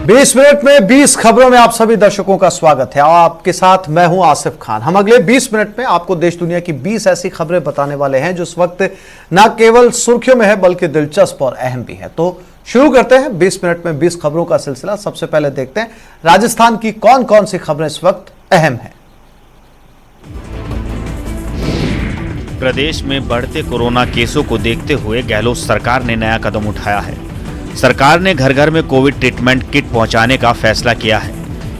20 minute में 20 खबरों में आप सभी दर्शकों का स्वागत है और आपके साथ मैं हूं आसिफ खान। हम अगले 20 मिनट में आपको देश दुनिया की 20 ऐसी खबरें बताने वाले हैं जो इस वक्त न केवल सुर्खियों में है बल्कि दिलचस्प और अहम भी है। तो शुरू करते हैं 20 मिनट में 20 खबरों का सिलसिला। सबसे पहले देखते हैं राजस्थान की कौन कौन सी खबरें इस वक्त अहम है। प्रदेश में बढ़ते कोरोना केसों को देखते हुए गहलोत सरकार ने नया कदम उठाया है। सरकार ने घर घर में कोविड ट्रीटमेंट किट पहुंचाने का फैसला किया है।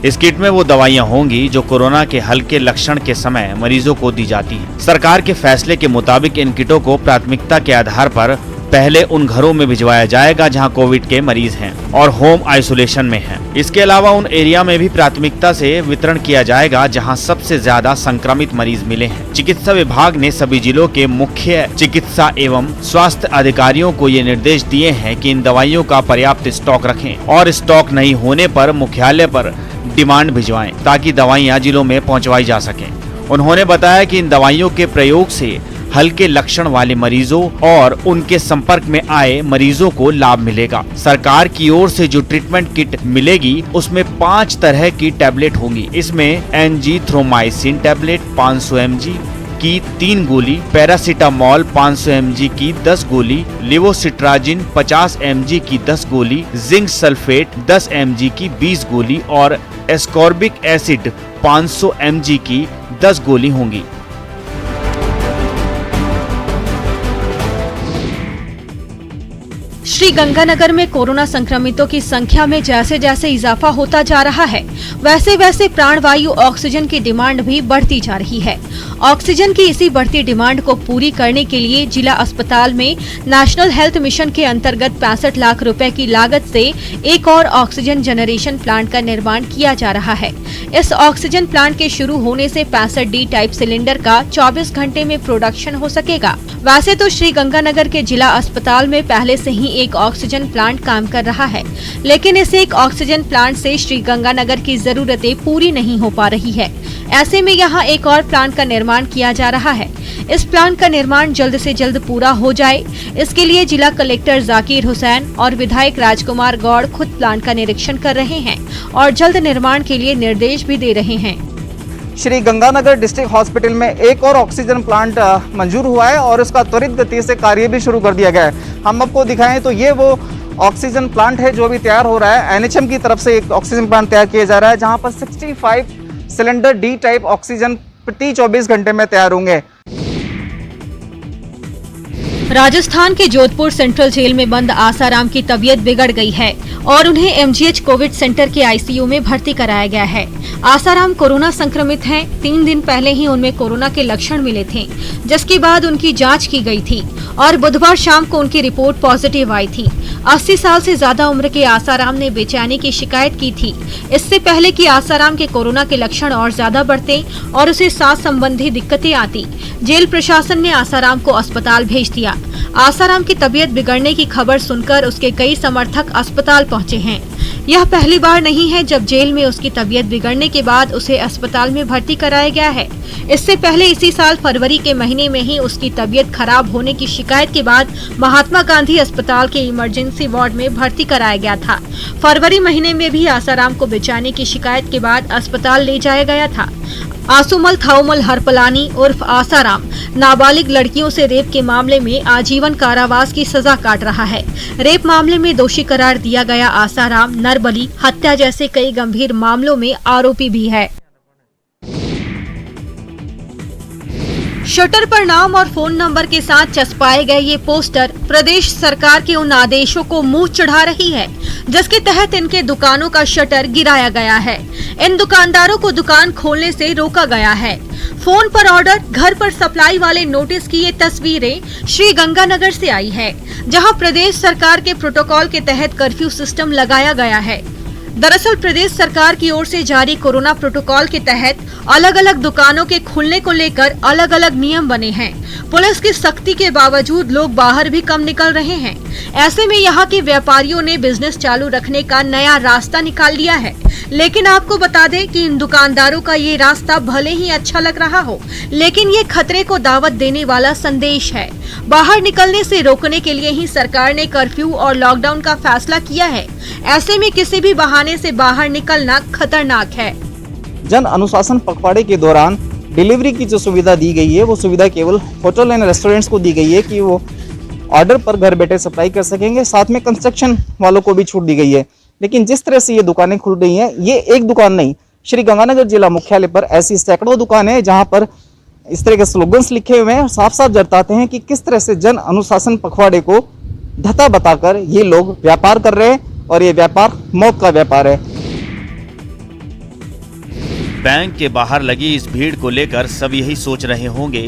इस किट में वो दवाइयां होंगी जो कोरोना के हल्के लक्षण के समय मरीजों को दी जाती हैं। सरकार के फैसले के मुताबिक इन किटों को प्राथमिकता के आधार पर पहले उन घरों में भिजवाया जाएगा जहां कोविड के मरीज हैं और होम आइसोलेशन में हैं। इसके अलावा उन एरिया में भी प्राथमिकता से वितरण किया जाएगा जहां सबसे ज्यादा संक्रमित मरीज मिले हैं। चिकित्सा विभाग ने सभी जिलों के मुख्य चिकित्सा एवं स्वास्थ्य अधिकारियों को ये निर्देश दिए हैं कि इन दवाइयों का पर्याप्त स्टॉक रखें और स्टॉक नहीं होने पर मुख्यालय पर डिमांड भिजवाएं ताकि दवाइयां जिलों में पहुंचवाई जा सकें। उन्होंने बताया कि इन दवाइयों के प्रयोग से हल्के लक्षण वाले मरीजों और उनके संपर्क में आए मरीजों को लाभ मिलेगा। सरकार की ओर से जो ट्रीटमेंट किट मिलेगी उसमें 5 तरह की टैबलेट होंगी। इसमें एंजीथ्रोमाइसिन टैबलेट 500 mg की 3 गोली, पैरासीटामोल 500 mg की 10 गोली, लिवोसिट्राजिन 50 mg की 10 गोली, जिंक सल्फेट 10 mg की 20 गोली और एस्कॉर्बिक एसिड 500 mg की 10 गोली होंगी। श्रीगंगानगर में कोरोना संक्रमितों की संख्या में जैसे जैसे इजाफा होता जा रहा है वैसे वैसे प्राणवायु ऑक्सीजन की डिमांड भी बढ़ती जा रही है। ऑक्सीजन की इसी बढ़ती डिमांड को पूरी करने के लिए जिला अस्पताल में नेशनल हेल्थ मिशन के अंतर्गत 65 लाख रुपए की लागत से एक और ऑक्सीजन जनरेशन प्लांट का निर्माण किया जा रहा है। इस ऑक्सीजन प्लांट के शुरू होने से 65 डी टाइप सिलेंडर का 24 घंटे में प्रोडक्शन हो सकेगा। वैसे तो श्रीगंगानगर के जिला अस्पताल में पहले से ही एक ऑक्सीजन प्लांट काम कर रहा है, लेकिन इस एक ऑक्सीजन प्लांट से श्रीगंगानगर की जरूरतें पूरी नहीं हो पा रही है। ऐसे में यहाँ एक और प्लांट का निर्माण किया जा रहा है। इस प्लांट का निर्माण जल्द से जल्द पूरा हो जाए, इसके लिए जिला कलेक्टर जाकिर हुसैन और विधायक राजकुमार गौड़ खुद प्लांट का निरीक्षण कर रहे हैं और जल्द निर्माण के लिए निर्देश भी दे रहे हैं। श्रीगंगानगर डिस्ट्रिक्ट हॉस्पिटल में एक और ऑक्सीजन प्लांट मंजूर हुआ है और उसका त्वरित गति से कार्य भी शुरू कर दिया गया है। हम आपको दिखाएं तो ये वो ऑक्सीजन प्लांट है जो अभी तैयार हो रहा है। एनएचएम की तरफ से एक ऑक्सीजन प्लांट तैयार किया जा रहा है जहां पर 65 सिलेंडर डी टाइप ऑक्सीजन प्रति 24 घंटे में तैयार होंगे। राजस्थान के जोधपुर सेंट्रल जेल में बंद आसाराम की तबीयत बिगड़ गई है और उन्हें एमजीएच कोविड सेंटर के आईसीयू में भर्ती कराया गया है। आसाराम कोरोना संक्रमित हैं। 3 दिन पहले ही उनमें कोरोना के लक्षण मिले थे, जिसके बाद उनकी जांच की गई थी और बुधवार शाम को उनकी रिपोर्ट पॉजिटिव आई थी। 80 साल से ज्यादा उम्र के आसाराम ने बेचैनी की शिकायत की थी। इससे पहले कि आसाराम के कोरोना के लक्षण और ज्यादा बढ़ते और उसे सांस संबंधी दिक्कतें आती, जेल प्रशासन ने आसाराम को अस्पताल भेज दिया। आसाराम की तबीयत बिगड़ने की खबर सुनकर उसके कई समर्थक अस्पताल पहुंचे हैं। यह पहली बार नहीं है जब जेल में उसकी तबीयत बिगड़ने के बाद उसे अस्पताल में भर्ती कराया गया है। इससे पहले इसी साल फरवरी के महीने में ही उसकी तबीयत खराब होने की शिकायत के बाद महात्मा गांधी अस्पताल के इमरजेंसी वार्ड में भर्ती कराया गया था। फरवरी महीने में भी आसाराम को बेचैनी की शिकायत के बाद अस्पताल ले जाया गया था। आसुमल थाउमल हरपलानी उर्फ आसाराम नाबालिग लड़कियों से रेप के मामले में आजीवन कारावास की सजा काट रहा है। रेप मामले में दोषी करार दिया गया आसाराम नरबली, हत्या जैसे कई गंभीर मामलों में आरोपी भी है। शटर पर नाम और फोन नंबर के साथ चस्पाए गए ये पोस्टर प्रदेश सरकार के उन आदेशों को मुंह चढ़ा रही है जिसके तहत इनके दुकानों का शटर गिराया गया है। इन दुकानदारों को दुकान खोलने से रोका गया है। फोन पर ऑर्डर, घर पर सप्लाई वाले नोटिस की ये तस्वीरें श्रीगंगानगर से आई है, जहां प्रदेश सरकार के प्रोटोकॉल के तहत कर्फ्यू सिस्टम लगाया गया है। दरअसल प्रदेश सरकार की ओर से जारी कोरोना प्रोटोकॉल के तहत अलग अलग दुकानों के खुलने को लेकर अलग अलग नियम बने हैं। पुलिस की सख्ती के बावजूद लोग बाहर भी कम निकल रहे हैं। ऐसे में यहाँ के व्यापारियों ने बिजनेस चालू रखने का नया रास्ता निकाल लिया है। लेकिन आपको बता दें कि इन दुकानदारों का ये रास्ता भले ही अच्छा लग रहा हो, लेकिन ये खतरे को दावत देने वाला संदेश है। बाहर निकलने से रोकने के लिए ही सरकार ने कर्फ्यू और लॉकडाउन का फैसला किया है। ऐसे में किसी भी बहाने खाने से बाहर निकलना खतरनाक है। जन अनुशासन पखवाड़े के दौरान डिलीवरी की जो सुविधा दी गई है वो सुविधा केवल होटल एंड रेस्टोरेंट्स को दी गई है कि वो ऑर्डर पर घर बैठे सप्लाई कर सकेंगे। साथ में कंस्ट्रक्शन वालों को भी छूट दी गई है। लेकिन जिस तरह से ये दुकानें खुल रही हैं, ये एक दुकान नहीं, श्री गंगानगर जिला मुख्यालय पर ऐसी सैकड़ों दुकानें हैं जहां पर इस तरह के स्लोगन्स लिखे हुए हैं और साफ साफ जताते हैं कि किस तरह से जन अनुशासन पखवाड़े को धता बताकर ये लोग व्यापार कर रहे हैं और ये व्यापार मौत का व्यापार है। बैंक के बाहर लगी इस भीड़ को लेकर सब यही सोच रहे होंगे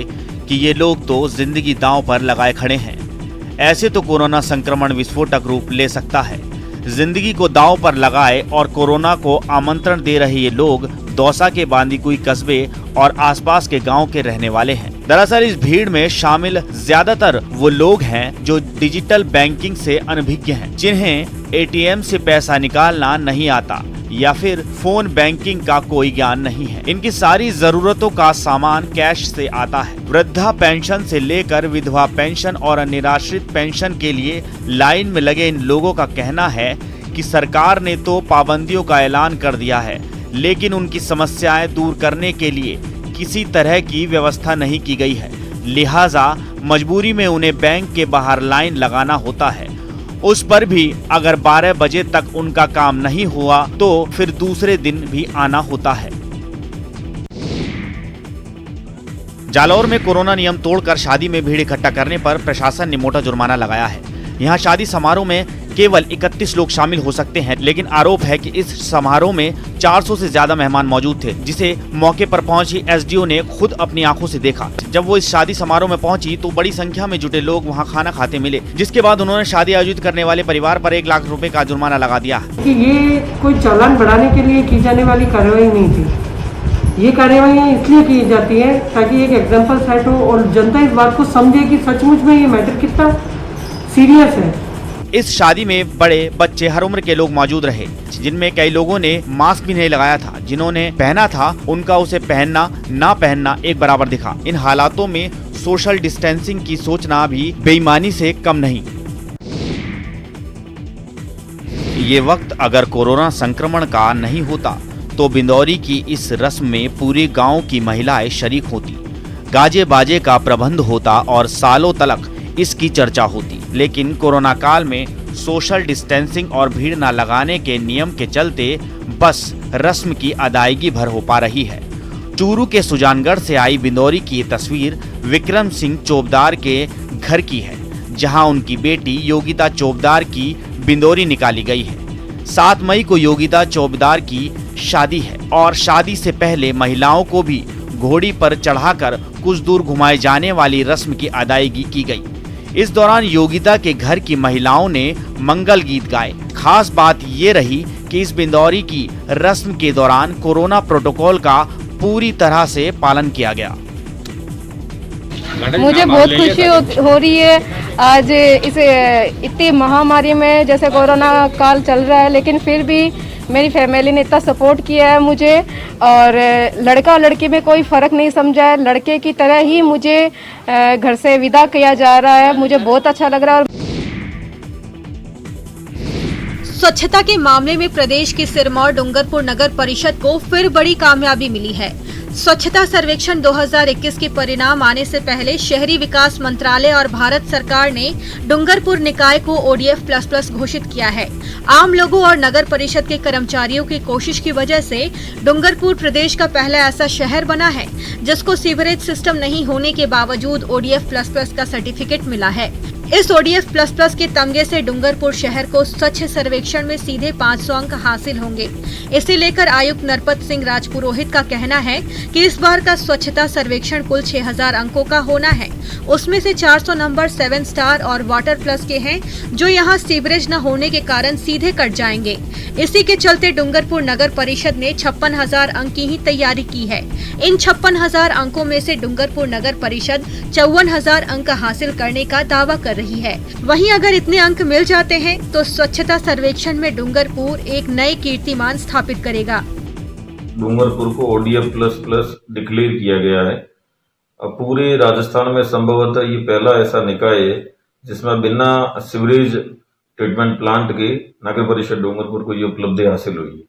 कि ये लोग तो जिंदगी दांव पर लगाए खड़े हैं। ऐसे तो कोरोना संक्रमण विस्फोटक रूप ले सकता है। जिंदगी को दांव पर लगाए और कोरोना को आमंत्रण दे रहे ये लोग दौसा के बांदीकुई कस्बे और आसपास के गांव के रहने वाले हैं। दरअसल इस भीड़ में शामिल ज्यादातर वो लोग हैं जो डिजिटल बैंकिंग से अनभिज्ञ हैं, जिन्हें एटीएम से पैसा निकालना नहीं आता या फिर फोन बैंकिंग का कोई ज्ञान नहीं है। इनकी सारी जरूरतों का सामान कैश से आता है। वृद्धा पेंशन से लेकर विधवा पेंशन और निराश्रित पेंशन के लिए लाइन में लगे इन लोगों का कहना है कि सरकार ने तो पाबंदियों का ऐलान कर दिया है, लेकिन उनकी समस्याएं दूर करने के लिए किसी तरह की व्यवस्था नहीं की गई है। लिहाजा मजबूरी में उन्हें बैंक के बाहर लाइन लगाना होता है। उस पर भी अगर 12 बजे तक उनका काम नहीं हुआ तो फिर दूसरे दिन भी आना होता है। जालौर में कोरोना नियम तोड़कर शादी में भीड़ इकट्ठा करने पर प्रशासन ने मोटा जुर्माना लगाया है। यहाँ शादी समारोह में केवल 31 लोग शामिल हो सकते हैं, लेकिन आरोप है कि इस समारोह में 400 से ज्यादा मेहमान मौजूद थे, जिसे मौके पर पहुंची एसडीओ ने खुद अपनी आंखों से देखा। जब वो इस शादी समारोह में पहुंची तो बड़ी संख्या में जुटे लोग वहां खाना खाते मिले, जिसके बाद उन्होंने शादी आयोजित करने वाले परिवार पर 1 लाख रुपए का जुर्माना लगा दिया। कि ये कोई चालान बढ़ाने के लिए की जाने वाली कार्रवाई नहीं थी। ये कार्रवाई इसलिए की जाती है ताकि एक एग्जाम्पल सेट हो और जनता इस बात को समझे कि सचमुच में ये मैटर कितना सीरियस है। इस शादी में बड़े बच्चे हर उम्र के लोग मौजूद रहे, जिनमें कई लोगों ने मास्क भी नहीं लगाया था। जिन्होंने पहना था उनका उसे पहनना ना पहनना एक बराबर दिखा। इन हालातों में सोशल डिस्टेंसिंग की सोचना भी बेईमानी से कम नहीं। ये वक्त अगर कोरोना संक्रमण का नहीं होता तो बिंदौरी की इस रस्म में पूरे गांव की महिलाएं शरीक होती, गाजे बाजे का प्रबंध होता और सालों तक इसकी चर्चा होती। लेकिन कोरोना काल में सोशल डिस्टेंसिंग और भीड़ न लगाने के नियम के चलते बस रस्म की अदायगी भर हो पा रही है। चूरू के सुजानगढ़ से आई बिंदौरी की ये तस्वीर विक्रम सिंह चोपदार के घर की है, जहां उनकी बेटी योगिता चोपदार की बिंदौरी निकाली गई है। 7 मई को योगिता चोपदार की शादी है और शादी से पहले महिलाओं को भी घोड़ी पर चढ़ाकर कुछ दूर घुमाए जाने वाली रस्म की अदायगी की गई। इस दौरान योगिता के घर की महिलाओं ने मंगल गीत गाए। खास बात ये रही कि इस बिंदौरी की रस्म के दौरान कोरोना प्रोटोकॉल का पूरी तरह से पालन किया गया। मुझे बहुत खुशी हो रही है आज इस इतनी महामारी में, जैसे कोरोना काल चल रहा है, लेकिन फिर भी मेरी फैमिली ने इतना सपोर्ट किया है मुझे और लड़का और लड़की में कोई फ़र्क नहीं समझा है। लड़के की तरह ही मुझे घर से विदा किया जा रहा है। मुझे बहुत अच्छा लग रहा है। स्वच्छता के मामले में प्रदेश की सिरमौर डूंगरपुर नगर परिषद को फिर बड़ी कामयाबी मिली है। स्वच्छता सर्वेक्षण 2021 के परिणाम आने से पहले शहरी विकास मंत्रालय और भारत सरकार ने डूंगरपुर निकाय को ODF++ घोषित किया है। आम लोगों और नगर परिषद के कर्मचारियों की कोशिश की वजह से डूंगरपुर प्रदेश का पहला ऐसा शहर बना है जिसको सीवरेज सिस्टम नहीं होने के बावजूद ODF++ का सर्टिफिकेट मिला है। इस ODF++ के तमगे से डूंगरपुर शहर को स्वच्छ सर्वेक्षण में सीधे 500 अंक हासिल होंगे। इसे लेकर आयुक्त नरपत सिंह राजपुरोहित का कहना है कि इस बार का स्वच्छता सर्वेक्षण कुल 6000 अंकों का होना है। उसमें से 400 नंबर 7 स्टार और वाटर प्लस के हैं, जो यहाँ सीवरेज न होने के कारण सीधे कट जाएंगे। इसी के चलते डूंगरपुर नगर परिषद ने 56,000 अंक की ही तैयारी की है। इन 56,000 अंकों में से डूंगरपुर नगर परिषद 54,000 अंक हासिल करने का दावा कर रही है। वहीं अगर इतने अंक मिल जाते हैं तो स्वच्छता सर्वेक्षण में डूंगरपुर एक नए कीर्तिमान स्थापित करेगा। डूंगरपुर को ODF++ डिक्लेयर किया गया है। अब पूरे राजस्थान में संभवतः ये पहला ऐसा निकाय है जिसमें बिना सीवरेज ट्रीटमेंट प्लांट के नगर परिषद डूंगरपुर को ये उपलब्धि हासिल हुई है।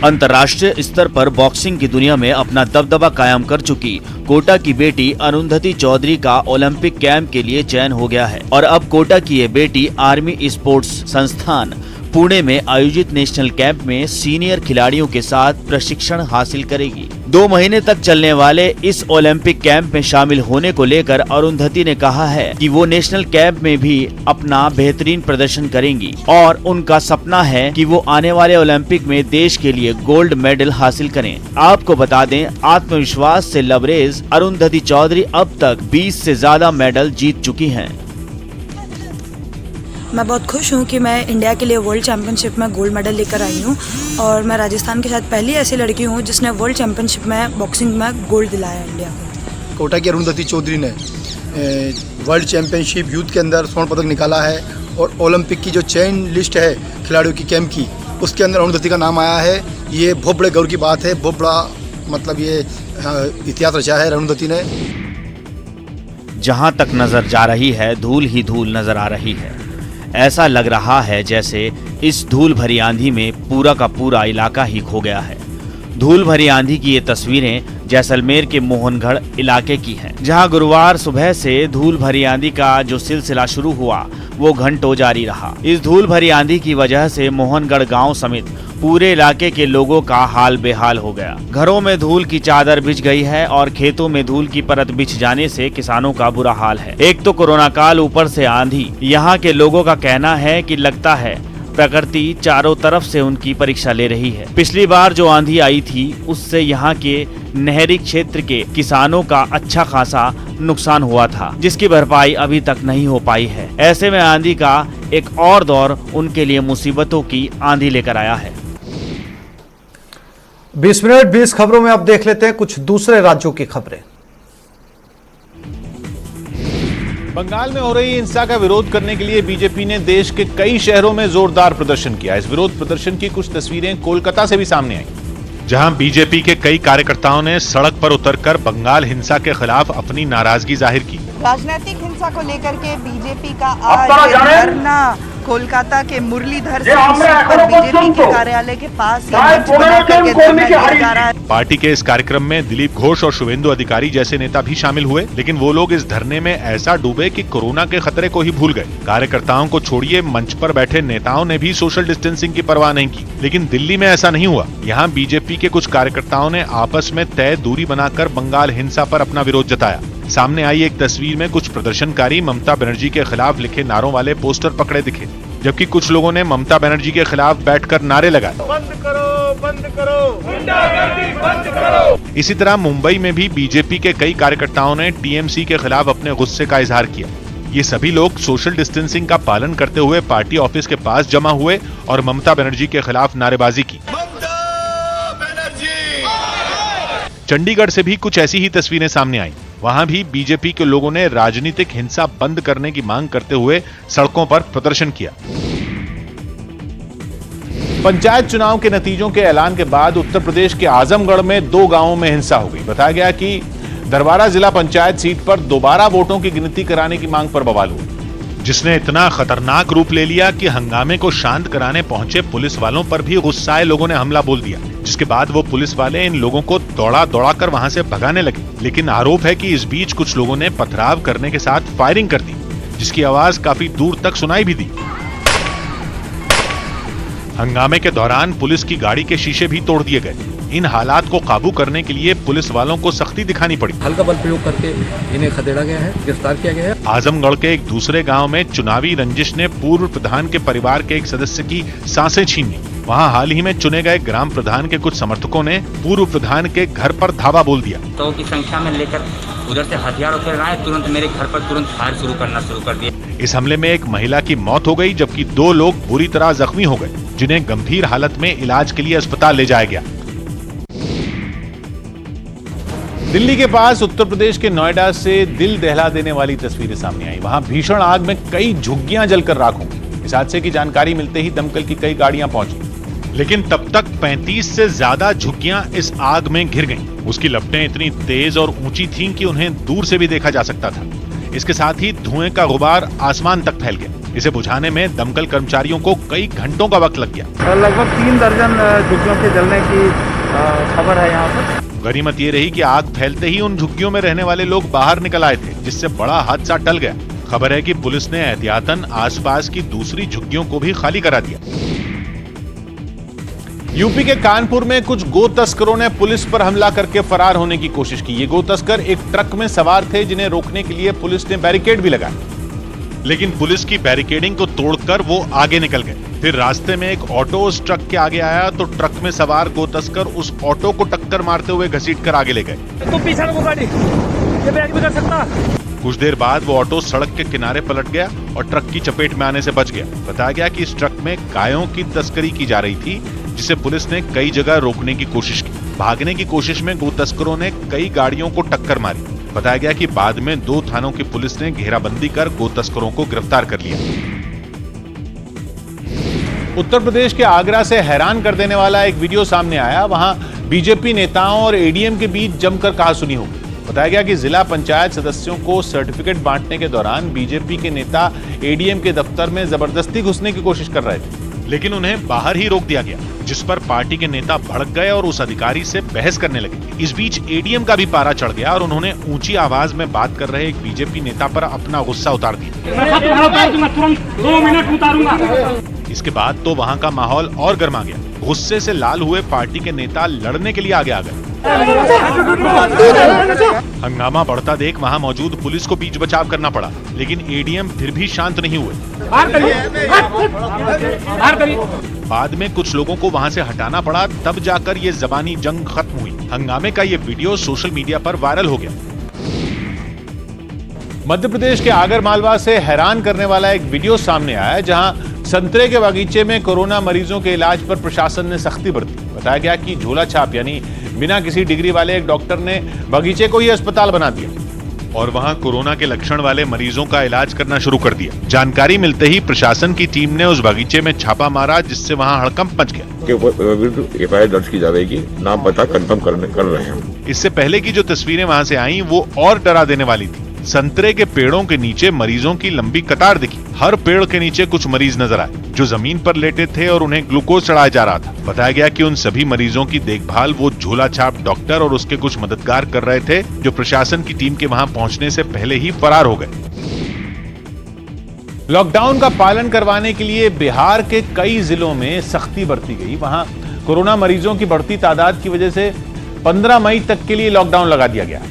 अंतर्राष्ट्रीय स्तर पर बॉक्सिंग की दुनिया में अपना दबदबा कायम कर चुकी कोटा की बेटी अरुंधति चौधरी का ओलंपिक कैंप के लिए चयन हो गया है और अब कोटा की ये बेटी आर्मी स्पोर्ट्स संस्थान पुणे में आयोजित नेशनल कैंप में सीनियर खिलाड़ियों के साथ प्रशिक्षण हासिल करेगी। 2 महीने तक चलने वाले इस ओलंपिक कैंप में शामिल होने को लेकर अरुंधति ने कहा है कि वो नेशनल कैंप में भी अपना बेहतरीन प्रदर्शन करेंगी और उनका सपना है कि वो आने वाले ओलंपिक में देश के लिए गोल्ड मेडल हासिल करें। आपको बता दें, आत्मविश्वास से लबरेज अरुंधति चौधरी अब तक 20 से ज्यादा मेडल जीत चुकी हैं। मैं बहुत खुश हूँ कि मैं इंडिया के लिए वर्ल्ड चैम्पियनशिप में गोल्ड मेडल लेकर आई हूँ और मैं राजस्थान के साथ पहली ऐसी लड़की हूँ जिसने वर्ल्ड चैम्पियनशिप में बॉक्सिंग में गोल्ड दिलाया इंडिया को। कोटा की अरुंधति चौधरी ने वर्ल्ड चैम्पियनशिप यूथ के अंदर स्वर्ण पदक निकाला है और ओलंपिक की जो चयन लिस्ट है खिलाड़ियों की कैंप की, उसके अंदर अरुंधति का नाम आया है। ये बहुत बड़े गौरव की बात है, बहुत बड़ा मतलब ये इतिहास रचा है अरुंधति ने। जहां तक नजर जा रही है धूल ही धूल नजर आ रही है। ऐसा लग रहा है जैसे इस धूल भरी आंधी में पूरा का पूरा इलाका ही खो गया है। धूल भरी आंधी की ये तस्वीरें जैसलमेर के मोहनगढ़ इलाके की हैं, जहां गुरुवार सुबह से धूल भरी आंधी का जो सिलसिला शुरू हुआ वो घंटों जारी रहा। इस धूल भरी आंधी की वजह से मोहनगढ़ गांव समेत पूरे इलाके के लोगों का हाल बेहाल हो गया। घरों में धूल की चादर बिछ गई है और खेतों में धूल की परत बिछ जाने से किसानों का बुरा हाल है। एक तो कोरोना काल, ऊपर से आंधी। यहाँ के लोगों का कहना है कि लगता है प्रकृति चारों तरफ से उनकी परीक्षा ले रही है। पिछली बार जो आंधी आई थी उससे यहाँ के नहरी क्षेत्र के किसानों का अच्छा खासा नुकसान हुआ था, जिसकी भरपाई अभी तक नहीं हो पाई है। ऐसे में आंधी का एक और दौर उनके लिए मुसीबतों की आंधी लेकर आया है। 20 मिनट 20 खबरों में अब देख लेते हैं कुछ दूसरे राज्यों की खबरें। बंगाल में हो रही हिंसा का विरोध करने के लिए बीजेपी ने देश के कई शहरों में जोरदार प्रदर्शन किया। इस विरोध प्रदर्शन की कुछ तस्वीरें कोलकाता से भी सामने आई, जहां बीजेपी के कई कार्यकर्ताओं ने सड़क पर उतरकर बंगाल हिंसा के खिलाफ अपनी नाराजगी जाहिर की। राजनीतिक हिंसा को लेकर के बीजेपी का आज धरना कोलकाता के मुरलीधर पर बीजेपी के कार्यालय के पास जा रहा है। पार्टी के इस कार्यक्रम में दिलीप घोष और शुभेंदु अधिकारी जैसे नेता भी शामिल हुए, लेकिन वो लोग इस धरने में ऐसा डूबे कि कोरोना के खतरे को ही भूल गए। कार्यकर्ताओं को छोड़िए, मंच पर बैठे नेताओं ने भी सोशल डिस्टेंसिंग की परवाह नहीं की। लेकिन दिल्ली में ऐसा नहीं हुआ। यहाँ बीजेपी के कुछ कार्यकर्ताओं ने आपस में तय दूरी बनाकर बंगाल हिंसा पर अपना विरोध जताया। सामने आई एक तस्वीर में कुछ प्रदर्शनकारी ममता बनर्जी के खिलाफ लिखे नारों वाले पोस्टर पकड़े दिखे, जबकि कुछ लोगों ने ममता बनर्जी के खिलाफ बैठकर नारे लगाए, बंद करो, गुंडागर्दी बंद करो। इसी तरह मुंबई में भी बीजेपी के कई कार्यकर्ताओं ने टीएमसी के खिलाफ अपने गुस्से का इजहार किया। ये सभी लोग सोशल डिस्टेंसिंग का पालन करते हुए पार्टी ऑफिस के पास जमा हुए और ममता बनर्जी के खिलाफ नारेबाजी की। चंडीगढ़ से भी कुछ ऐसी ही तस्वीरें सामने आई। वहां भी बीजेपी के लोगों ने राजनीतिक हिंसा बंद करने की मांग करते हुए सड़कों पर प्रदर्शन किया। पंचायत चुनाव के नतीजों के ऐलान के बाद उत्तर प्रदेश के आजमगढ़ में 2 गांवों में हिंसा हो गई। बताया गया कि दरबारा जिला पंचायत सीट पर दोबारा वोटों की गिनती कराने की मांग पर बवाल हुआ, जिसने इतना खतरनाक रूप ले लिया कि हंगामे को शांत कराने पहुंचे पुलिस वालों पर भी गुस्साए लोगों ने हमला बोल दिया, जिसके बाद वो पुलिस वाले इन लोगों को दौड़ा कर वहां से भगाने लगे। लेकिन आरोप है कि इस बीच कुछ लोगों ने पथराव करने के साथ फायरिंग कर दी, जिसकी आवाज काफी दूर तक सुनाई भी दी। हंगामे के दौरान पुलिस की गाड़ी के शीशे भी तोड़ दिए गए। इन हालात को काबू करने के लिए पुलिस वालों को सख्ती दिखानी पड़ी। हल्का बल प्रयोग करके इन्हें खदेड़ा गया है, गिरफ्तार किया गया है। आजमगढ़ के एक दूसरे गांव में चुनावी रंजिश ने पूर्व प्रधान के परिवार के एक सदस्य की सांसें छीन ली। वहां हाल ही में चुने गए ग्राम प्रधान के कुछ समर्थकों ने पूर्व प्रधान के घर पर धावा बोल दिया। 100 की संख्या में लेकर उधर से हथियार उठा आए, तुरंत मेरे घर पर तुरंत फायर शुरू कर दिया। इस हमले में एक महिला की मौत हो गई, जबकि 2 लोग बुरी तरह जख्मी हो गए, जिन्हें गंभीर हालत में इलाज के लिए अस्पताल ले जाया गया। दिल्ली के पास उत्तर प्रदेश के नोएडा से दिल दहला देने वाली तस्वीरें सामने आई। वहां भीषण आग में कई झुग्गियां जलकर राख हो गई। इस हादसे की जानकारी मिलते ही दमकल की कई गाड़ियां पहुंची, लेकिन तब तक 35 से ज्यादा झुग्गियां इस आग में घिर गईं। उसकी लपटें इतनी तेज और ऊंची थीं कि उन्हें दूर से भी देखा जा सकता था। इसके साथ ही धुएं का गुबार आसमान तक फैल गया। इसे बुझाने में दमकल कर्मचारियों को कई घंटों का वक्त लग गया। लगभग 3 दर्जन झुग्गियों के जलने की खबर है यहाँ पर। गनीमत ये रही कि आग फैलते ही उन झुग्गियों में रहने वाले लोग बाहर निकल आए थे, जिससे बड़ा हादसा टल गया। खबर है कि पुलिस ने एहतियातन आसपास की दूसरी झुग्गियों को भी खाली करा दिया। यूपी के कानपुर में कुछ गो तस्करों ने पुलिस पर हमला करके फरार होने की कोशिश की। ये गो तस्कर एक ट्रक में सवार थे, जिन्हें रोकने के लिए पुलिस ने बैरिकेड भी लगाए, लेकिन पुलिस की बैरिकेडिंग को तोड़कर वो आगे निकल गए। फिर रास्ते में एक ऑटो उस ट्रक के आगे आया तो ट्रक में सवार गो तस्कर उस ऑटो को टक्कर मारते हुए घसीटकर आगे ले गए। तो पीछे वो गाड़ी ये बैग भी कर सकता। कुछ देर बाद वो ऑटो सड़क के किनारे पलट गया और ट्रक की चपेट में आने से बच गया। बताया गया कि इस ट्रक में गायों की तस्करी की जा रही थी, जिसे पुलिस ने कई जगह रोकने की कोशिश की। भागने की कोशिश में गो तस्करों ने कई गाड़ियों को टक्कर मारी। बताया गया कि बाद में 2 थानों की पुलिस ने घेराबंदी कर गो तस्करों को गिरफ्तार कर लिया। उत्तर प्रदेश के आगरा से हैरान कर देने वाला एक वीडियो सामने आया। वहां बीजेपी नेताओं और एडीएम के बीच जमकर कहासुनी हो गई। बताया गया कि जिला पंचायत सदस्यों को सर्टिफिकेट बांटने के दौरान बीजेपी के नेता एडीएम के दफ्तर में जबरदस्ती घुसने की कोशिश कर रहे थे, लेकिन उन्हें बाहर ही रोक दिया गया, जिस पर पार्टी के नेता भड़क गए और उस अधिकारी से बहस करने लगे। इस बीच एडीएम का भी पारा चढ़ गया और उन्होंने ऊंची आवाज में बात कर रहे एक बीजेपी नेता पर अपना गुस्सा उतार दिया। 2 मिनट उतारूंगा। इसके बाद तो वहां का माहौल और गर्मा गया। गुस्से से लाल हुए पार्टी के नेता लड़ने के लिए आगे आ गए। हंगामा बढ़ता देख वहां मौजूद पुलिस को बीच बचाव करना पड़ा, लेकिन एडीएम फिर भी शांत नहीं हुए। बाद में कुछ लोगों को वहां से हटाना पड़ा, तब जाकर ये जबानी जंग खत्म हुई। हंगामे का ये वीडियो सोशल मीडिया पर वायरल हो गया। मध्य प्रदेश के आगर मालवा से हैरान करने वाला एक वीडियो सामने आया, जहां संतरे के बागीचे में कोरोना मरीजों के इलाज पर प्रशासन ने सख्ती बरती। बताया गया कि झोला छाप यानी बिना किसी डिग्री वाले एक डॉक्टर ने बागीचे को ही अस्पताल बना दिया और वहां कोरोना के लक्षण वाले मरीजों का इलाज करना शुरू कर दिया। जानकारी मिलते ही प्रशासन की टीम ने उस बागीचे में छापा मारा, जिससे वहां हड़कंप मच गया। एफआईआर दर्ज की जाएगी, नाम पता कंफर्म कर रहे हैं। इससे पहले की जो तस्वीरें वहां से आई वो और डरा देने वाली थी। संतरे के पेड़ों के नीचे मरीजों की लंबी कतार दिखी। हर पेड़ के नीचे कुछ मरीज नजर आए जो जमीन पर लेटे थे और उन्हें ग्लूकोज चढ़ाया जा रहा था। बताया गया कि उन सभी मरीजों की देखभाल वो झोला छाप डॉक्टर और उसके कुछ मददगार कर रहे थे, जो प्रशासन की टीम के वहां पहुंचने से पहले ही फरार हो गए। लॉकडाउन का पालन करवाने के लिए बिहार के कई जिलों में सख्ती बरती गई। वहां कोरोना मरीजों की बढ़ती तादाद की वजह से 15 मई तक के लिए लॉकडाउन लगा दिया गया,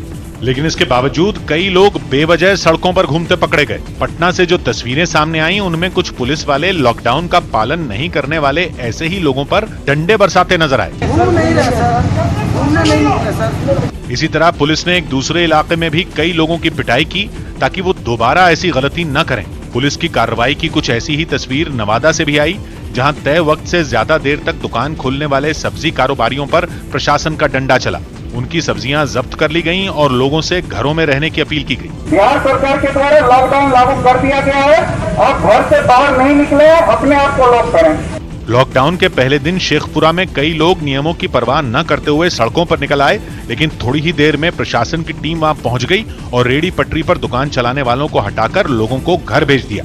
लेकिन इसके बावजूद कई लोग बेवजह सड़कों पर घूमते पकड़े गए। पटना से जो तस्वीरें सामने आई उनमें कुछ पुलिस वाले लॉकडाउन का पालन नहीं करने वाले ऐसे ही लोगों पर डंडे बरसाते नजर आए। इसी तरह पुलिस ने एक दूसरे इलाके में भी कई लोगों की पिटाई की ताकि वो दोबारा ऐसी गलती न करें। पुलिस की कार्रवाई की कुछ ऐसी ही तस्वीर नवादा से भी आई, जहां तय वक्त से ज्यादा देर तक दुकान खोलने वाले सब्जी कारोबारियों पर प्रशासन का डंडा चला। उनकी सब्जियां जब्त कर ली गईं और लोगों से घरों में रहने की अपील की गई। बिहार सरकार के द्वारा लॉकडाउन लागू कर दिया गया है और घर से बाहर नहीं निकले, अपने आप को लॉक करें। लॉकडाउन के पहले दिन शेखपुरा में कई लोग नियमों की परवाह न करते हुए सड़कों पर निकल आए, लेकिन थोड़ी ही देर में प्रशासन की टीम वहां पहुंच गई और रेहड़ी पटरी पर दुकान चलाने वालों को हटाकर लोगों को घर भेज दिया।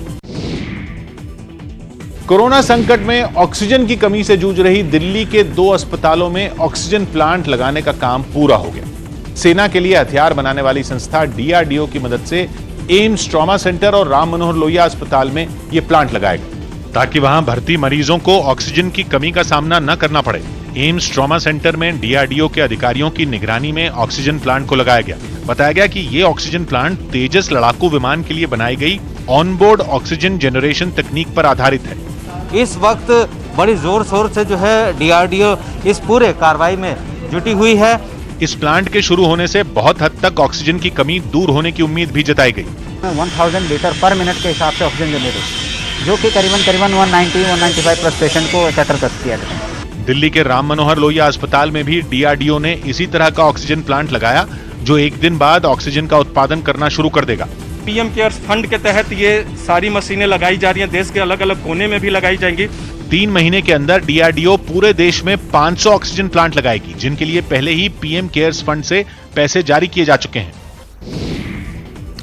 कोरोना संकट में ऑक्सीजन की कमी से जूझ रही दिल्ली के 2 अस्पतालों में ऑक्सीजन प्लांट लगाने का काम पूरा हो गया। सेना के लिए हथियार बनाने वाली संस्था डीआरडीओ की मदद से एम्स ट्रॉमा सेंटर और राम मनोहर लोहिया अस्पताल में ये प्लांट लगाएगा, ताकि वहां भर्ती मरीजों को ऑक्सीजन की कमी का सामना न करना पड़े। एम्स ट्रॉमा सेंटर में डीआरडीओ के अधिकारियों की निगरानी में ऑक्सीजन प्लांट को लगाया गया। बताया गया कि ये ऑक्सीजन प्लांट तेजस लड़ाकू विमान के लिए बनाई गई ऑनबोर्ड ऑक्सीजन जनरेशन तकनीक पर आधारित है। इस वक्त बड़ी जोर शोर से जो है डीआरडीओ इस पूरे कार्रवाई में जुटी हुई है। इस प्लांट के शुरू होने से बहुत हद तक ऑक्सीजन की कमी दूर होने की उम्मीद भी जताई गई। 1000 लीटर पर मिनट के हिसाब से ऑक्सीजन जनरेट, जो कि करीबन 190-195 प्लस पेशेंट को एकत्र कर किया गया। दिल्ली के राम मनोहर लोहिया अस्पताल में भी डीआरडीओ ने इसी तरह का ऑक्सीजन प्लांट लगाया, जो एक दिन बाद ऑक्सीजन का उत्पादन करना शुरू कर देगा। पीएम केयर्स फंड के तहत ये सारी मशीनें लगाई जा रही हैं, देश के अलग अलग कोने में भी लगाई जाएंगी। 3 महीने के अंदर डीआरडीओ पूरे देश में 500 ऑक्सीजन प्लांट लगाएगी, जिनके लिए पहले ही पीएम केयर्स फंड से पैसे जारी किए जा चुके हैं।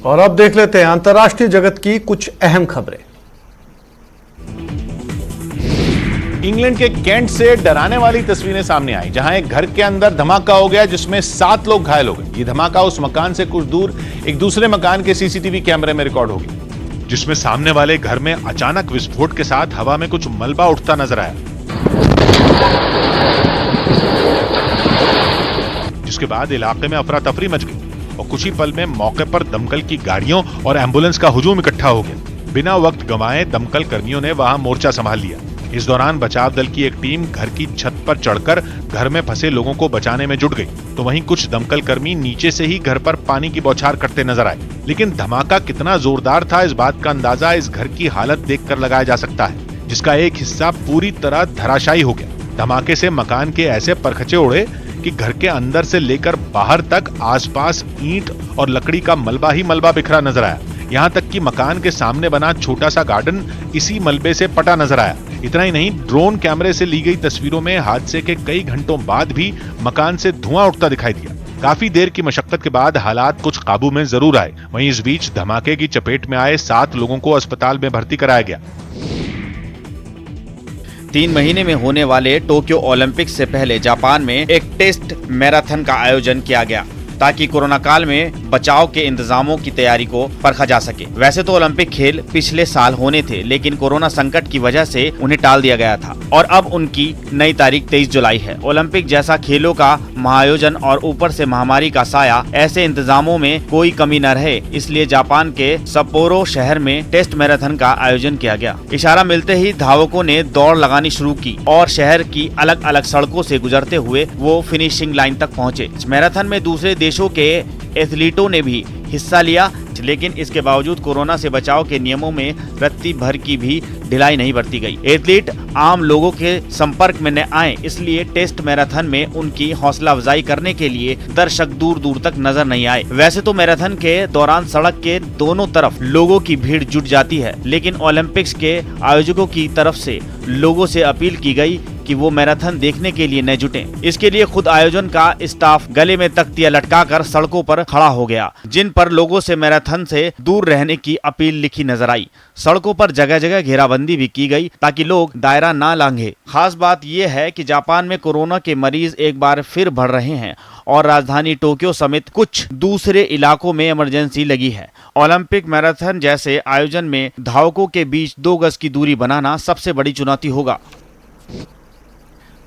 और अब देख लेते हैं अंतर्राष्ट्रीय जगत की कुछ अहम खबरें। इंग्लैंड के कैंट से डराने वाली तस्वीरें सामने आई, जहां एक घर के अंदर धमाका हो गया जिसमें 7 लोग घायल हो गए। ये धमाका उस मकान से कुछ दूर एक दूसरे मकान के सीसीटीवी कैमरे में रिकॉर्ड हो गया, जिसमें सामने वाले घर में अचानक विस्फोट के साथ हवा में कुछ मलबा उठता नजर आया, जिसके बाद इलाके में अफरा तफरी मच गई और कुछ ही पल में मौके पर दमकल की गाड़ियों और एम्बुलेंस का हुजूम इकट्ठा हो गया। बिना वक्त गंवाए दमकल कर्मियों ने वहां मोर्चा संभाल लिया। इस दौरान बचाव दल की एक टीम घर की छत पर चढ़कर घर में फंसे लोगों को बचाने में जुट गई, तो वहीं कुछ दमकल कर्मी नीचे से ही घर पर पानी की बौछार करते नजर आए। लेकिन धमाका कितना जोरदार था, इस बात का अंदाजा इस घर की हालत देखकर लगाया जा सकता है, जिसका एक हिस्सा पूरी तरह धराशायी हो गया। धमाके से मकान के ऐसे परखचे उड़े कि घर के अंदर से लेकर बाहर तक आसपास ईंट और लकड़ी का मलबा ही मलबा बिखरा नजर आया। यहाँ तक कि मकान के सामने बना छोटा सा गार्डन इसी मलबे से पटा नजर आया। इतना ही नहीं, ड्रोन कैमरे से ली गई तस्वीरों में हादसे के कई घंटों बाद भी मकान से धुआं उठता दिखाई दिया। काफी देर की मशक्कत के बाद हालात कुछ काबू में जरूर आए। वहीं इस बीच धमाके की चपेट में आए 7 लोगों को अस्पताल में भर्ती कराया गया। 3 महीने में होने वाले टोक्यो ओलंपिक्स से पहले जापान में एक टेस्ट मैराथन का आयोजन किया गया, ताकि कोरोना काल में बचाव के इंतजामों की तैयारी को परखा जा सके। वैसे तो ओलंपिक खेल पिछले साल होने थे, लेकिन कोरोना संकट की वजह से उन्हें टाल दिया गया था और अब उनकी नई तारीख 23 जुलाई है। ओलंपिक जैसा खेलों का महाआयोजन और ऊपर से महामारी का साया, ऐसे इंतजामों में कोई कमी न रहे, इसलिए जापान के सप्पोरो शहर में टेस्ट मैराथन का आयोजन किया गया। इशारा मिलते ही धावकों ने दौड़ लगानी शुरू की और शहर की अलग अलग सड़कों से गुजरते हुए वो फिनिशिंग लाइन तक पहुँचे। इस मैराथन में दूसरे देशों के एथलीटों ने भी हिस्सा लिया, लेकिन इसके बावजूद कोरोना से बचाव के नियमों में रत्ती भर की भी ढिलाई नहीं बरती गई। एथलीट आम लोगों के संपर्क में न आए, इसलिए टेस्ट मैराथन में उनकी हौसला अफजाई करने के लिए दर्शक दूर दूर तक नजर नहीं आए। वैसे तो मैराथन के दौरान सड़क के दोनों तरफ लोगों की भीड़ जुट जाती है, लेकिन ओलंपिक्स के आयोजकों की तरफ से लोगों से अपील की गई कि वो मैराथन देखने के लिए न जुटें। इसके लिए खुद आयोजन का स्टाफ गले में तख्तियां लटकाकर सड़कों पर खड़ा हो गया, जिन पर लोगों से मैराथन से दूर रहने की अपील लिखी नजर आई। सड़कों पर जगह जगह घेराबंदी भी की गई ताकि लोग दायरा ना लांघे। खास बात यह है कि जापान में कोरोना के मरीज एक बार फिर बढ़ रहे हैं और राजधानी टोक्यो समेत कुछ दूसरे इलाकों में इमरजेंसी लगी है। ओलंपिक मैराथन जैसे आयोजन में धावकों के बीच 2 गज की दूरी बनाना सबसे बड़ी चुनौती होगा।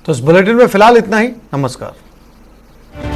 तो इस बुलेटिन में फिलहाल इतना ही। नमस्कार।